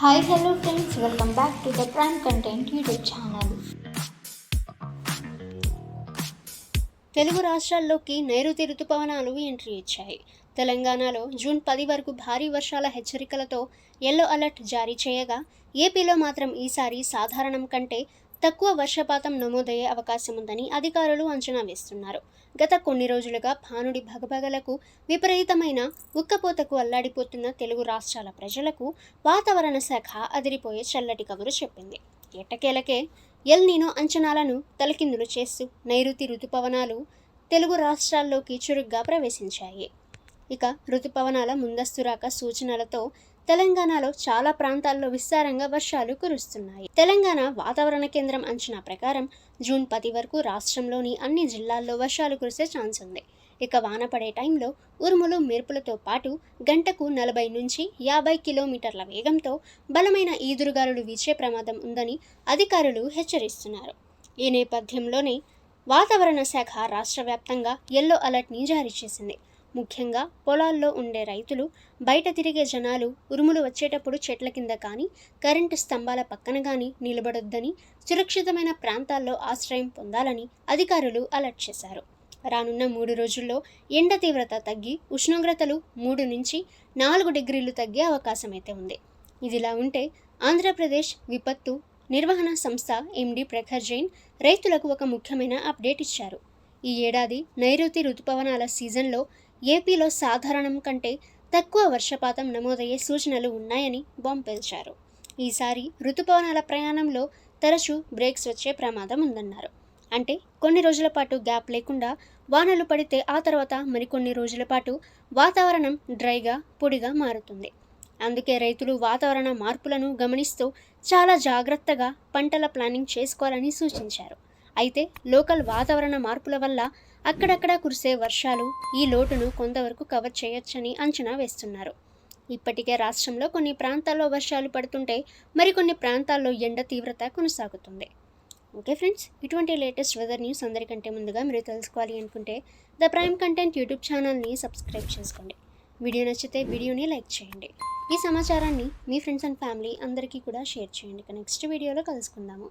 Hi, hello friends, welcome back to the Prime Content YouTube channel. Telugu రాష్ట్రాల్లోకి నైరుతి రుతుపవనాలు entry ఇచ్చాయి. తెలంగాణలో జూన్ 10 వరకు భారీ వర్షాల హెచ్చరికలతో ఎల్లో అలర్ట్ జారీ చేయగా, ఏపీలో మాత్రం ఈసారి సాధారణం కంటే తక్కువ వర్షపాతం నమోదయ్యే అవకాశం ఉందని అధికారులు అంచనా వేస్తున్నారు. గత కొన్ని రోజులుగా భానుడి భగభగలకు విపరీతమైన ఉక్కపోతకు అల్లాడిపోతున్న తెలుగు రాష్ట్రాల ప్రజలకు వాతావరణ శాఖ అదిరిపోయే చల్లటి కబురు చెప్పింది. ఎట్టకేలకే ఎల్ నీనో అంచనాలను తలకిందులు చేస్తూ నైరుతి రుతుపవనాలు తెలుగు రాష్ట్రాల్లోకి చురుగ్గా ప్రవేశించాయి. ఇక రుతుపవనాల ముందస్తు రాక సూచనలతో తెలంగాణలో చాలా ప్రాంతాల్లో విస్తారంగా వర్షాలు కురుస్తున్నాయి. తెలంగాణ వాతావరణ కేంద్రం అంచనా ప్రకారం జూన్ 10 వరకు రాష్ట్రంలోని అన్ని జిల్లాల్లో వర్షాలు కురిసే ఛాన్స్ ఉంది. ఇక వాన పడే టైంలో ఉరుములు మెరుపులతో పాటు గంటకు 40 నుంచి 50 కిలోమీటర్ల వేగంతో బలమైన ఈదురుగాలులు వీచే ప్రమాదం ఉందని అధికారులు హెచ్చరిస్తున్నారు. ఈ నేపథ్యంలోనే వాతావరణ శాఖ రాష్ట్ర వ్యాప్తంగా ఎల్లో అలర్ట్ని జారీ చేసింది. ముఖ్యంగా పొలాల్లో ఉండే రైతులు, బయట తిరిగే జనాలు ఉరుములు వచ్చేటప్పుడు చెట్ల కింద కానీ, కరెంటు స్తంభాల పక్కన కానీ నిలబడొద్దని, సురక్షితమైన ప్రాంతాల్లో ఆశ్రయం పొందాలని అధికారులు అలర్ట్ చేశారు. రానున్న 3 రోజుల్లో ఎండ తీవ్రత తగ్గి ఉష్ణోగ్రతలు 3 నుంచి 4 డిగ్రీలు తగ్గే అవకాశమైతే ఉంది. ఇదిలా ఉంటే ఆంధ్రప్రదేశ్ విపత్తు నిర్వహణ సంస్థ ఎండి ప్రఖర్ జైన్ రైతులకు ఒక ముఖ్యమైన అప్డేట్ ఇచ్చారు. ఈ ఏడాది నైరుతి రుతుపవనాల సీజన్లో ఏపీలో సాధారణం కంటే తక్కువ వర్షపాతం నమోదయ్యే సూచనలు ఉన్నాయని బాంబు పేల్చారు. ఈసారి రుతుపవనాల ప్రయాణంలో తరచూ బ్రేక్స్ వచ్చే ప్రమాదం ఉందన్నారు. అంటే కొన్ని రోజుల పాటు గ్యాప్ లేకుండా వానలు పడితే ఆ తర్వాత మరికొన్ని రోజుల పాటు వాతావరణం డ్రైగా, పొడిగా మారుతుంది. అందుకే రైతులు వాతావరణ మార్పులను గమనిస్తూ చాలా జాగ్రత్తగా పంటల ప్లానింగ్ చేసుకోవాలని సూచించారు. అయితే లోకల్ వాతావరణ మార్పుల వల్ల అక్కడక్కడ కురిసే వర్షాలు ఈ లోటును కొంతవరకు కవర్ చేయొచ్చని అంచనా వేస్తున్నారు. ఇప్పటికే రాష్ట్రంలో కొన్ని ప్రాంతాల్లో వర్షాలు పడుతుంటే మరికొన్ని ప్రాంతాల్లో ఎండ తీవ్రత కొనసాగుతుంది. ఓకే ఫ్రెండ్స్, ఇటువంటి లేటెస్ట్ వెదర్ న్యూస్ అందరికంటే ముందుగా మీరు తెలుసుకోవాలి అనుకుంటే ద ప్రైమ్ కంటెంట్ యూట్యూబ్ ఛానల్ని సబ్స్క్రైబ్ చేసుకోండి. వీడియో నచ్చితే వీడియోని లైక్ చేయండి. ఈ సమాచారాన్ని మీ ఫ్రెండ్స్ అండ్ ఫ్యామిలీ అందరికీ కూడా షేర్ చేయండి. నెక్స్ట్ వీడియోలో కలుసుకుందాము.